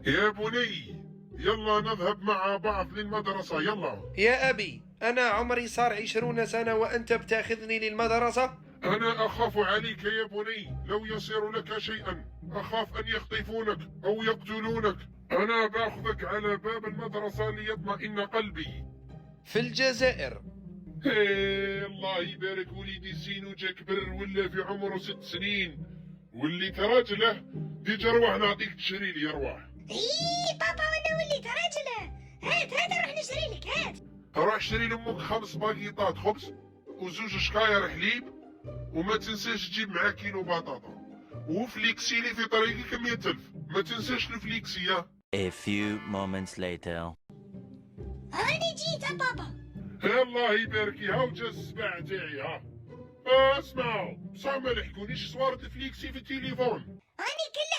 يا بني، يلا نذهب مع بعض للمدرسة، يلا. يا أبي، أنا عمري صار 20 سنة وأنت بتاخذني للمدرسة؟ أنا أخاف عليك يا بني، لو يصير لك شيئا أخاف أن يخطفونك أو يقتلونك. أنا بأخذك على باب المدرسة ليطمئن قلبي. في الجزائر. هي الله يبارك وليدي، سينو جا كبر ولا في عمره 6 سنين، واللي تراجله ديجا روح نعطيك تشري لي، روح. ايه بابا، وانا وليت راجله. هات روح نشري لك، هات. روح اشتري لامك 5 باكيطات خبز وزوج شكاير حليب، وما تنساش تجيب معاك كيلو بطاطا، وفليكسي لي في طريقك 100,000، ما تنساش الفليكسي. A few moments later. هاني جيت بابا. الله يبارك، هاو جا السبع تاعي. اسمعوا بصح ما لحقونيش صوارة الفليكسي في التليفون. هاني كله